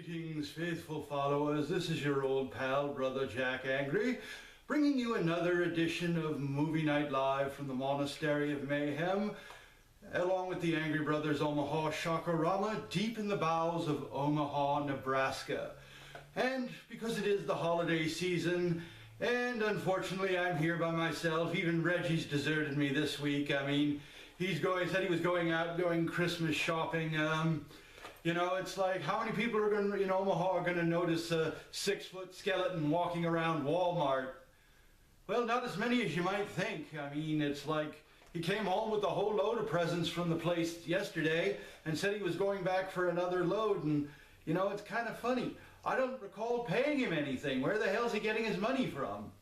Greetings, faithful followers. This is your old pal, Brother Jack Angry, bringing you another edition of Movie Night Live from the Monastery of Mayhem, along with the Angry Brothers Omaha Shocker Rama, deep in the bowels of Omaha, Nebraska. And because it is the holiday season, and unfortunately I'm here by myself, even Reggie's deserted me this week. I mean, said he was going out doing Christmas shopping. You know, it's like, how many people are going to, in Omaha, are going to notice a 6-foot skeleton walking around Walmart? Well, not as many as you might think. I mean, it's like, he came home with a whole load of presents from the place yesterday and said he was going back for another load, and, you know, it's kind of funny. I don't recall paying him anything. Where the hell's he getting his money from?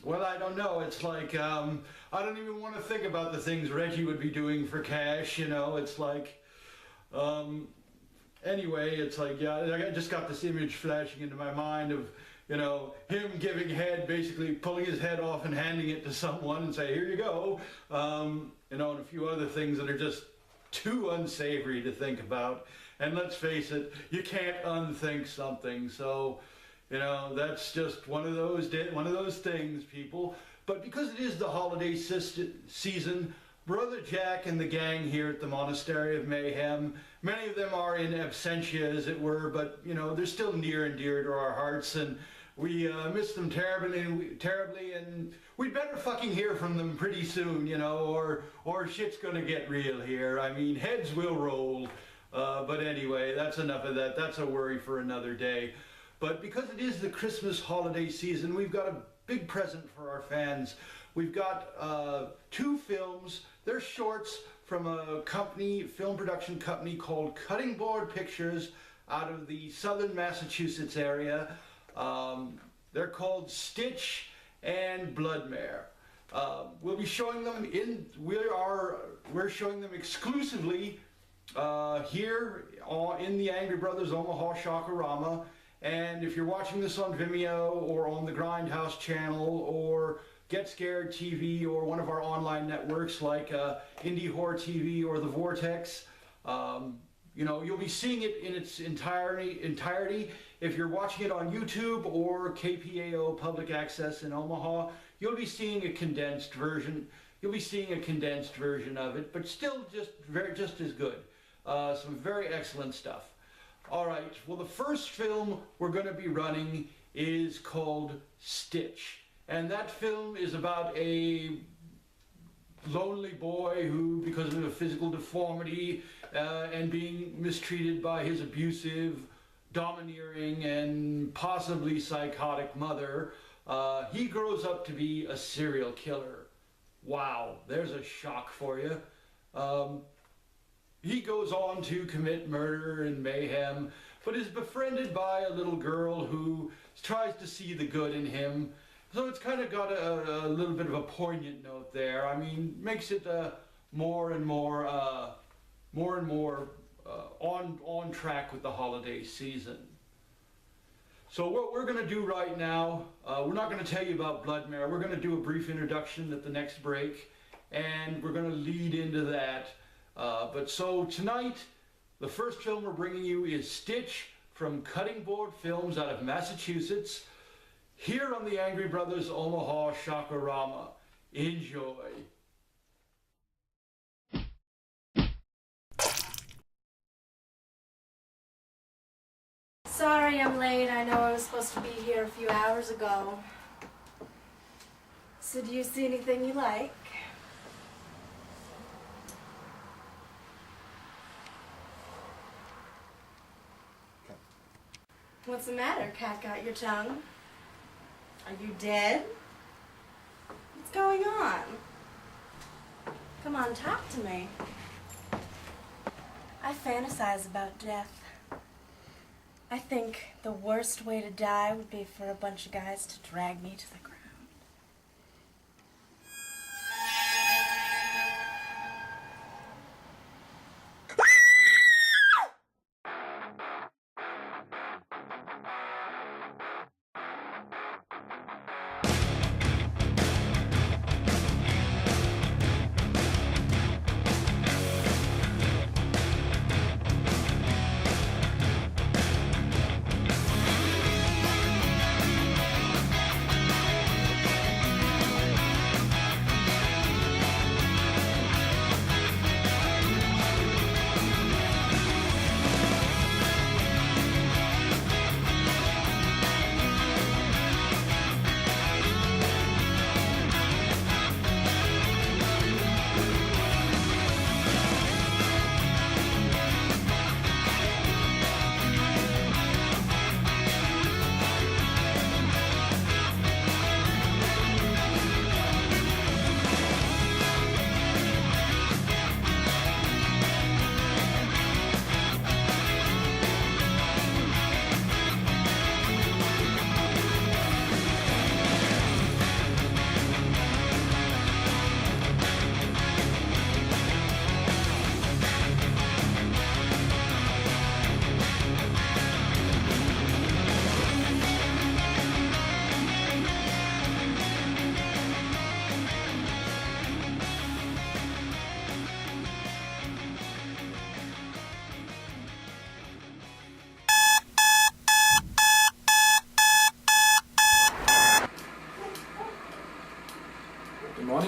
Well, I don't know. It's like, I don't even want to think about the things Reggie would be doing for cash, you know. It's like, anyway, it's like, yeah, I just got this image flashing into my mind of, you know, him giving head, basically pulling his head off and handing it to someone and say, here you go. You know, and a few other things that are just too unsavory to think about. And let's face it, you can't unthink something. So, you know, that's just one of those things, people. But because it is the holiday season, Brother Jack and the gang here at the Monastery of Mayhem, many of them are in absentia, as it were, but, you know, they're still near and dear to our hearts, and we miss them terribly, and we'd better fucking hear from them pretty soon, you know, or shit's gonna get real here. I mean, heads will roll, but anyway, that's enough of that. That's a worry for another day. But because it is the Christmas holiday season, we've got a big present for our fans. We've got 2 films. They're shorts from a film production company called Cutting Board Pictures out of the southern Massachusetts area. They're called Stich and Bloodmare. We'll be showing them we're showing them exclusively here in the Angry Brothers Omaha Shocker Rama. And if you're watching this on Vimeo or on the Grindhouse channel or Get Scared TV or one of our online networks like Indie Horror TV or The Vortex, you know, you'll be seeing it in its entirety. If you're watching it on YouTube or KPAO Public Access in Omaha, you'll be seeing a condensed version. You'll be seeing a condensed version of it, but still just as good. Some very excellent stuff. All right, well, the first film we're going to be running is called Stich. And that film is about a lonely boy who, because of a physical deformity and being mistreated by his abusive, domineering, and possibly psychotic mother, he grows up to be a serial killer. Wow, there's a shock for you. He goes on to commit murder and mayhem, but is befriended by a little girl who tries to see the good in him. So it's kind of got a little bit of a poignant note there. I mean, makes it more and more on track with the holiday season. So what we're going to do right now, we're not going to tell you about Bloodmare. We're going to do a brief introduction at the next break, and we're going to lead into that. But so tonight, the first film we're bringing you is Stich from Cutting Board Films out of Massachusetts, here on the Angry Brothers Omaha Shocker Rama. Enjoy. Sorry I'm late. I know I was supposed to be here a few hours ago. So do you see anything you like? What's the matter? Cat got your tongue? Are you dead? What's going on? Come on, talk to me. I fantasize about death. I think the worst way to die would be for a bunch of guys to drag me to the ground.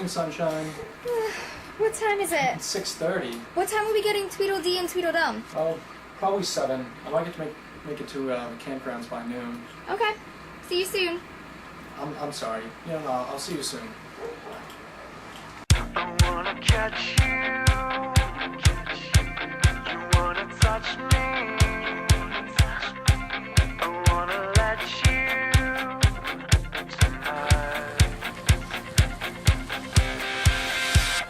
Morning, sunshine. What time is it? It's 6:30. What time are we getting Tweedledee and Tweedledum? Oh, probably 7. I'd like it to make it to the campgrounds by noon. Okay. See you soon. I'm sorry. Yeah, no, I'll see you soon. I wanna catch you. You wanna touch me. I wanna let you tonight.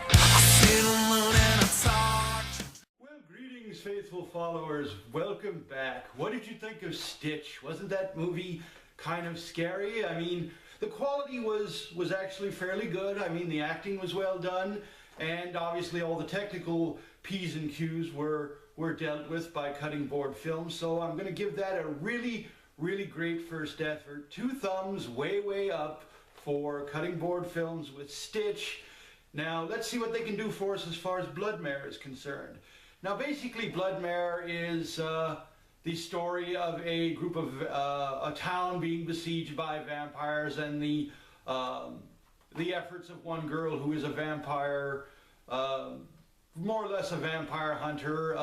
I see the moon and I talk. Well, greetings, faithful followers. Welcome back. What did you think of Stitch? Wasn't that movie kind of scary? I mean, the quality was actually fairly good. I mean, the acting was well done, and obviously all the technical P's and Q's were dealt with by Cutting Board Films. So I'm going to give that a really, really great first effort. 2 thumbs way up for Cutting Board Films with Stitch. Now, let's see what they can do for us as far as Bloodmare is concerned. Now, basically, Bloodmare is the story of a group of a town being besieged by vampires, and the efforts of one girl who is a vampire, more or less a vampire hunter.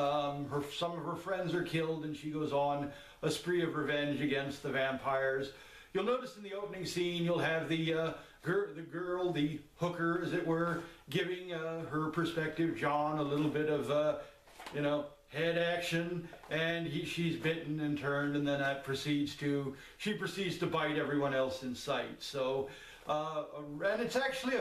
Some of her friends are killed, and she goes on a spree of revenge against the vampires. You'll notice in the opening scene, you'll have the girl, the hooker, as it were, giving her prospective John a little bit of, head action, and she's bitten and turned, and then she proceeds to bite everyone else in sight. So, and it's actually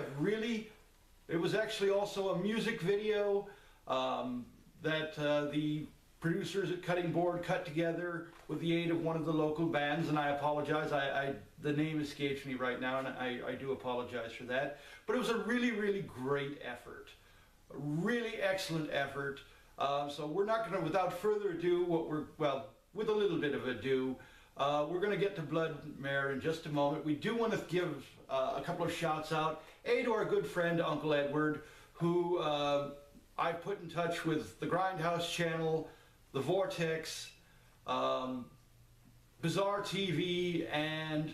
it was actually also a music video that the producers at Cutting Board cut together with the aid of one of the local bands, and I apologize, the name escapes me right now, and I do apologize for that. But it was a really great effort, a really excellent effort. So we're not going to, without further ado, with a little bit of ado, we're going to get to Bloodmare in just a moment. We do want to give a couple of shouts out, to our good friend Uncle Edward, who I've put in touch with the Grindhouse channel, the Vortex, Bizarre TV, and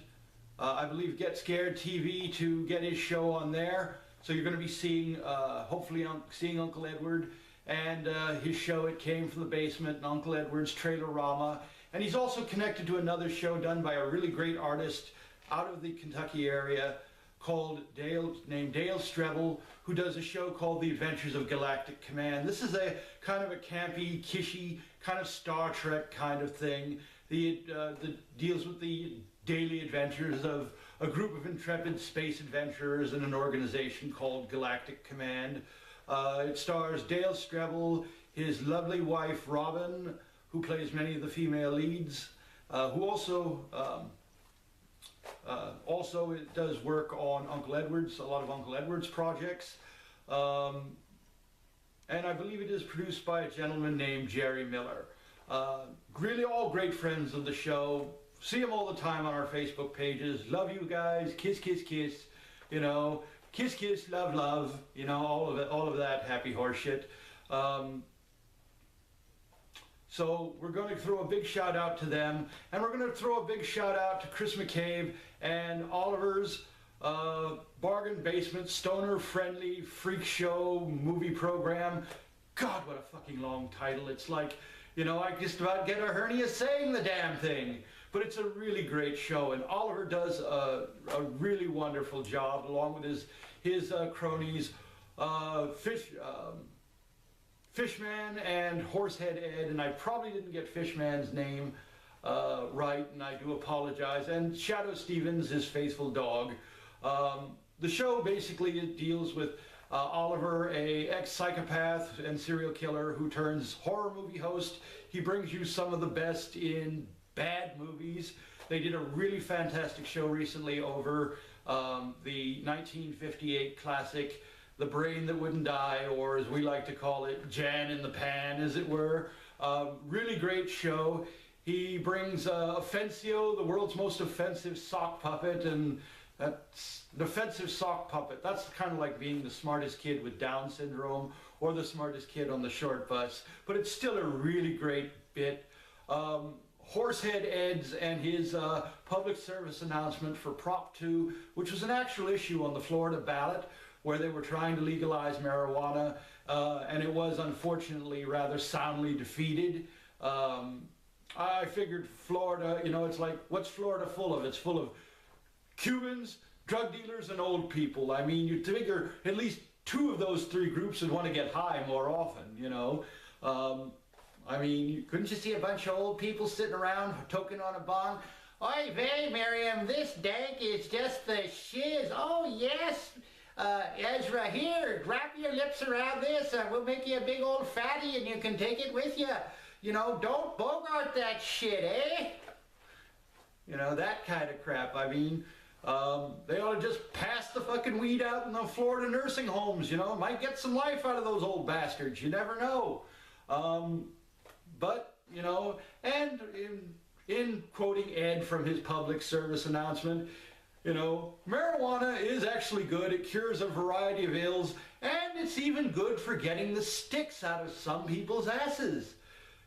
I believe Get Scared TV to get his show on there. So you're going to be seeing, hopefully seeing Uncle Edward and his show, It Came From the Basement, and Uncle Edward's trailer Rama. And he's also connected to another show done by a really great artist out of the Kentucky area named Dale Strebel, who does a show called The Adventures of Galactic Command. This is a kind of a campy, kishy, kind of Star Trek kind of thing. That deals with the daily adventures of a group of intrepid space adventurers in an organization called Galactic Command. It stars Dale Strebel, his lovely wife Robin, who plays many of the female leads, who also does work on Uncle Edward's, a lot of Uncle Edward's projects. And I believe it is produced by a gentleman named Jerry Miller. Really all great friends of the show. See them all the time on our Facebook pages. Love you guys. Kiss, kiss, kiss. Kiss, kiss, love, love, all of that happy horse shit. So we're going to throw a big shout out to them, and we're going to throw a big shout out to Chris McCabe and Oliver's Bargain Basement Stoner Friendly Freak Show movie program. God, what a fucking long title. It's like, I just about get a hernia saying the damn thing. But it's a really great show, and Oliver does a really wonderful job, along with his cronies, Fishman and Horsehead Ed, and I probably didn't get Fishman's name right, and I do apologize, and Shadow Stevens, his faithful dog. The show basically deals with Oliver, a ex-psychopath and serial killer who turns horror movie host. He brings you some of the best in bad movies. They did a really fantastic show recently over the 1958 classic The Brain That Wouldn't Die, or as we like to call it, Jan in the Pan, as it were. Really great show. He brings Offensio, the world's most offensive sock puppet, and that's an offensive sock puppet. That's kind of like being the smartest kid with Down syndrome or the smartest kid on the short bus, but it's still a really great bit. Horsehead Ed's and his public service announcement for Prop 2, which was an actual issue on the Florida ballot, where they were trying to legalize marijuana, and it was unfortunately rather soundly defeated. I figured Florida, you know, it's like, what's Florida full of? It's full of Cubans, drug dealers, and old people. I mean, you'd figure at least two of those three groups would want to get high more often, you know. I mean, couldn't you see a bunch of old people sitting around toking on a bong? Oy vey, Miriam, this dank is just the shiz. Oh, yes. Ezra, here, wrap your lips around this. We'll make you a big old fatty and you can take it with you. You know, don't bogart that shit, eh? You know, that kind of crap. I mean, they ought to just pass the fucking weed out in the Florida nursing homes, you know. Might get some life out of those old bastards. You never know. But, you know, and in quoting Ed from his public service announcement, you know, marijuana is actually good. It cures a variety of ills, and it's even good for getting the sticks out of some people's asses,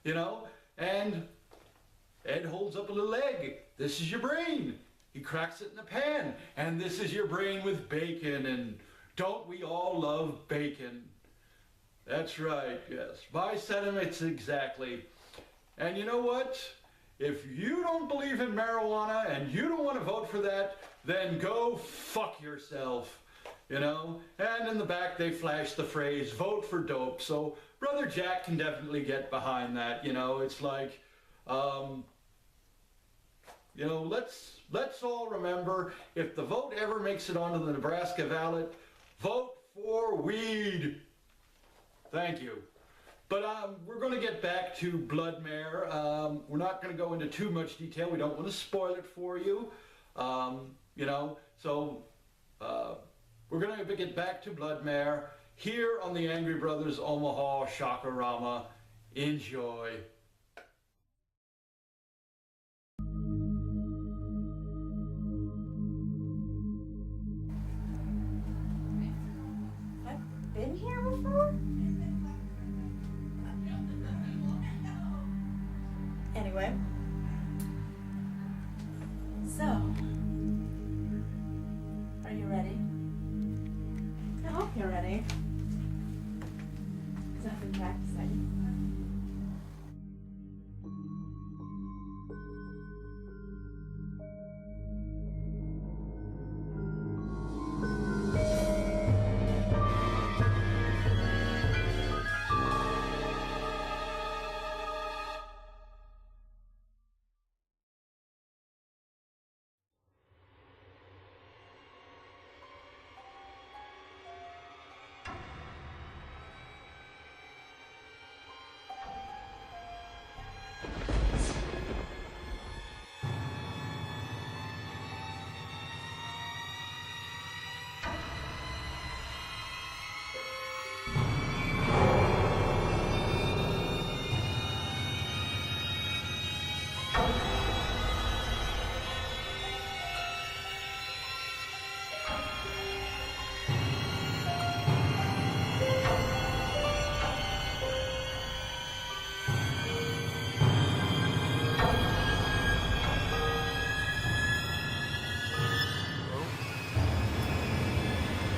you know. And Ed holds up a little egg. This is your brain. He cracks it in the pan, and this is your brain with bacon, and don't we all love bacon? That's right, yes. My sentiments exactly. And you know what? If you don't believe in marijuana and you don't want to vote for that, then go fuck yourself, you know? And in the back they flash the phrase, vote for dope. So Brother Jack can definitely get behind that, you know? It's like, you know, let's all remember, if the vote ever makes it onto the Nebraska ballot, vote for weed. Thank you. But we're going to get back to Bloodmare. We're not going to go into too much detail. We don't want to spoil it for you. You know, so we're going to get back to Bloodmare here on the Angry Brothers Omaha Shaka Rama. Enjoy. I've been here before? Anyway, so, are you ready? I hope you're ready, because I've been practicing.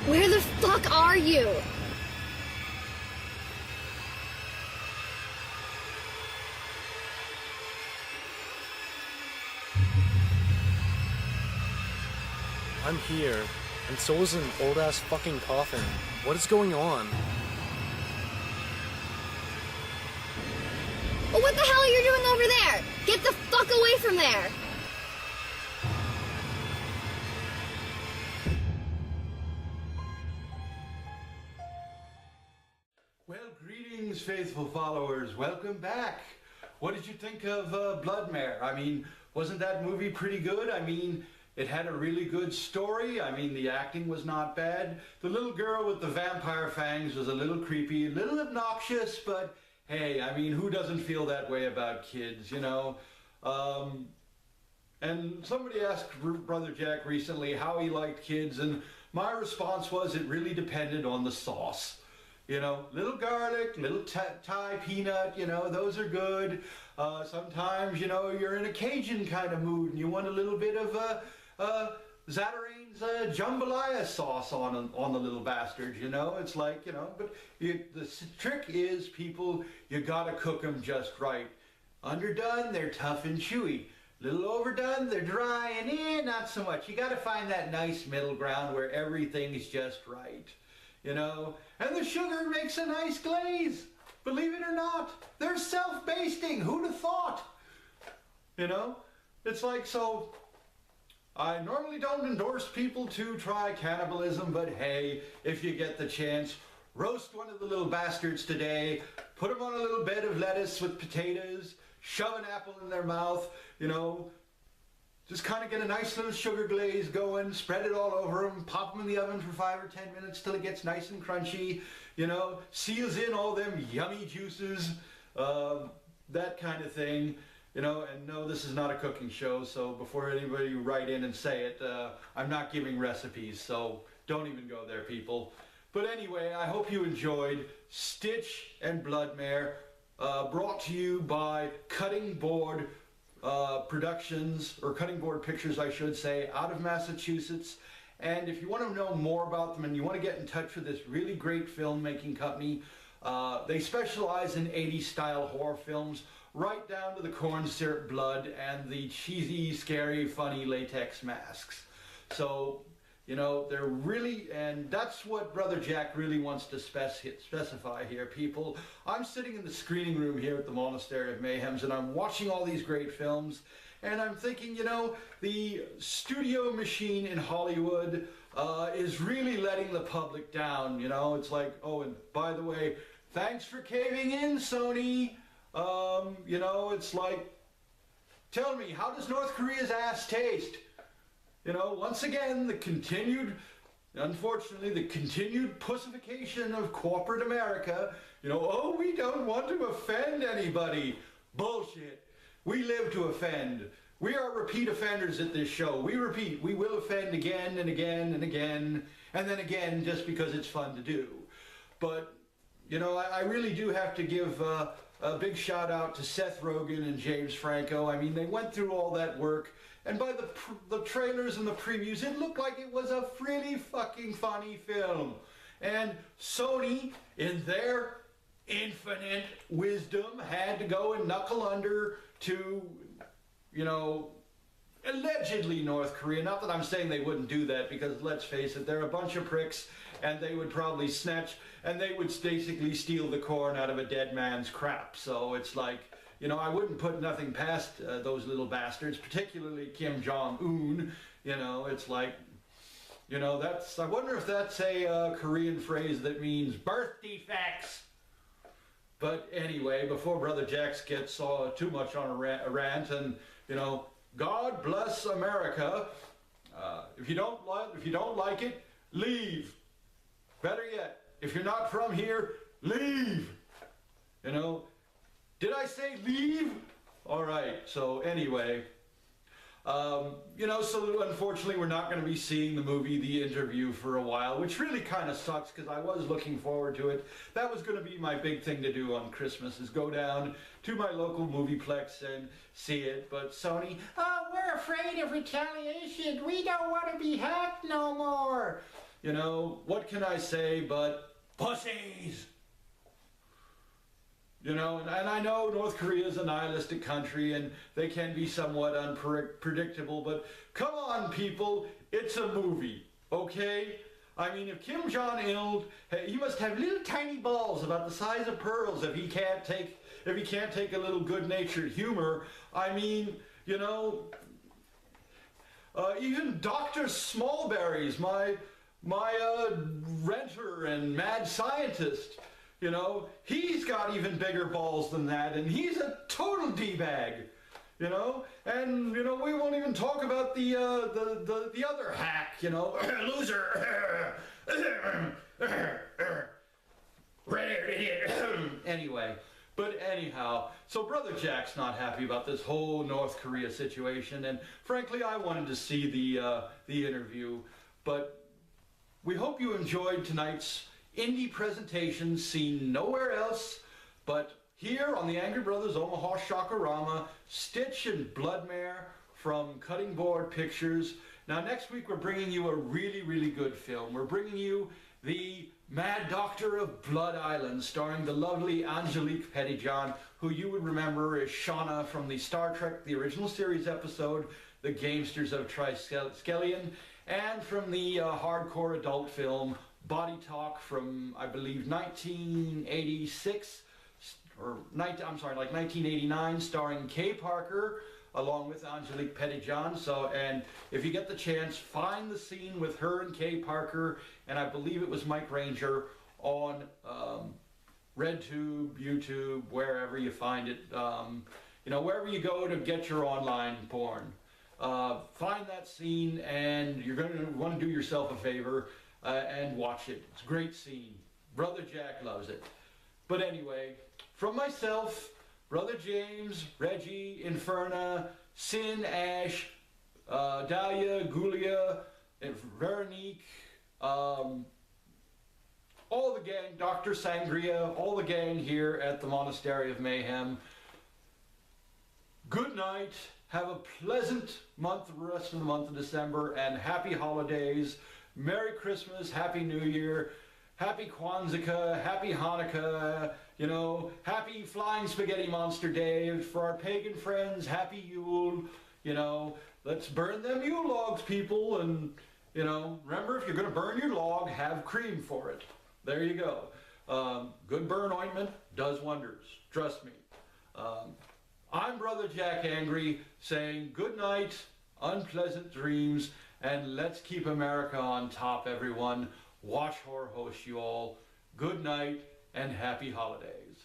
Where the fuck are you? I'm here, and so is an old-ass fucking coffin. What is going on? Well, what the hell are you doing over there? Get the fuck away from there! Well, greetings, faithful followers. Welcome back. What did you think of Bloodmare? I mean, wasn't that movie pretty good? I mean, it had a really good story. I mean, the acting was not bad. The little girl with the vampire fangs was a little creepy, a little obnoxious, but hey, I mean, who doesn't feel that way about kids, you know? And somebody asked Brother Jack recently how he liked kids, and my response was it really depended on the sauce. You know, little garlic, little Thai peanut, you know, those are good. Sometimes, you know, you're in a Cajun kind of mood and you want a little bit of Zatarain's jambalaya sauce on the little bastards, you know. It's like, you know, but the trick is, people, you gotta cook them just right. Underdone, they're tough and chewy. Little overdone, they're dry and not so much. You gotta find that nice middle ground where everything's just right, you know. And the sugar makes a nice glaze. Believe it or not, they're self-basting. Who'd have thought? You know, it's like, so I normally don't endorse people to try cannibalism, but hey, if you get the chance, roast one of the little bastards today, put them on a little bed of lettuce with potatoes, shove an apple in their mouth, you know, just kind of get a nice little sugar glaze going, spread it all over them, pop them in the oven for 5 or 10 minutes till it gets nice and crunchy, you know, seals in all them yummy juices, that kind of thing, you know. And no, this is not a cooking show, so before anybody write in and say it, I'm not giving recipes, so don't even go there, people. But anyway, I hope you enjoyed Stich and Bloodmare, brought to you by Cutting Board Productions, or Cutting Board Pictures, I should say, out of Massachusetts. And if you want to know more about them and you want to get in touch with this really great filmmaking company, they specialize in 80s style horror films, right down to the corn syrup blood and the cheesy, scary, funny latex masks. So, you know, they're really, and that's what Brother Jack really wants to specify here, people. I'm sitting in the screening room here at the Monastery of Mayhems, and I'm watching all these great films, and I'm thinking, you know, the studio machine in Hollywood is really letting the public down, you know. It's like, oh, and by the way, thanks for caving in, Sony. You know, it's like, tell me, how does North Korea's ass taste? You know, once again, unfortunately, the continued pussification of corporate America. You know, oh, we don't want to offend anybody. Bullshit. We live to offend. We are repeat offenders at this show. We repeat. We will offend again and again and again, and then again, just because it's fun to do. But, you know, I really do have to give a big shout out to Seth Rogen and James Franco. I mean, they went through all that work. And by the trailers and the previews, it looked like it was a really fucking funny film. And Sony, in their infinite wisdom, had to go and knuckle under to, you know, allegedly North Korea. Not that I'm saying they wouldn't do that, because let's face it, they're a bunch of pricks, and they would probably snatch, and they would basically steal the corn out of a dead man's crap. So it's like, you know, I wouldn't put nothing past those little bastards, particularly Kim Jong-un. You know, it's like, you know, that's, I wonder if that's a Korean phrase that means birth defects. But anyway, before Brother Jax gets too much on a rant, and, you know, God bless America. If you don't like it, leave. Better yet, if you're not from here, leave. You know. Did I say leave? All right, so anyway, you know, so unfortunately we're not going to be seeing the movie The Interview for a while, which really kind of sucks, because I was looking forward to it. That was going to be my big thing to do on Christmas, is go down to my local movieplex and see it. But Sony, oh, we're afraid of retaliation. We don't want to be hacked no more. You know, what can I say but pussies? You know, and I know North Korea is a nihilistic country and they can be somewhat unpredictable, but come on, people, it's a movie, okay? I mean, if Kim Jong-il, he must have little tiny balls about the size of pearls if he can't take a little good-natured humor. I mean, you know, even Dr. Smallberries, my renter and mad scientist, you know, he's got even bigger balls than that, and he's a total D-bag, you know. And you know, we won't even talk about the other hack, you know, loser. Anyway, but anyhow, so Brother Jack's not happy about this whole North Korea situation, and frankly, I wanted to see the interview, but we hope you enjoyed tonight's indie presentation seen nowhere else but here on the Angry Brothers Omaha Rama, Stich and Bloodmare from Cutting Board Pictures. Now next week we're bringing you a really, really good film. We're bringing you The Mad Doctor of Blood Island, starring the lovely Angelique Pettyjohn, who you would remember as Shauna from the Star Trek, the original series episode, The Gamesters of Triskelion, and from the hardcore adult film Body Talk from, I believe, 1986, or like 1989, starring Kay Parker, along with Angelique Pettyjohn. So, and if you get the chance, find the scene with her and Kay Parker, and I believe it was Mike Ranger, on RedTube, YouTube, wherever you find it. You know, wherever you go to get your online porn. Find that scene, and you're going to want to do yourself a favor and watch it. It's a great scene. Brother Jack loves it. But anyway, from myself, Brother James, Reggie, Inferna, Sin, Ash, Dahlia, Gulia, and Veronique, all the gang, Dr. Sangria, all the gang here at the Monastery of Mayhem. Good night. Have a pleasant month, the rest of the month of December, and happy holidays. Merry Christmas, Happy New Year, Happy Kwanzaa, Happy Hanukkah, you know, Happy Flying Spaghetti Monster Day. For our pagan friends, Happy Yule, you know. Let's burn them Yule logs, people, and, you know, remember, if you're going to burn your log, have cream for it. There you go. Good burn ointment does wonders, trust me. I'm Brother Jack Angry, saying good night, unpleasant dreams, and let's keep America on top, everyone. Watch Horror Host, you all. Good night and happy holidays.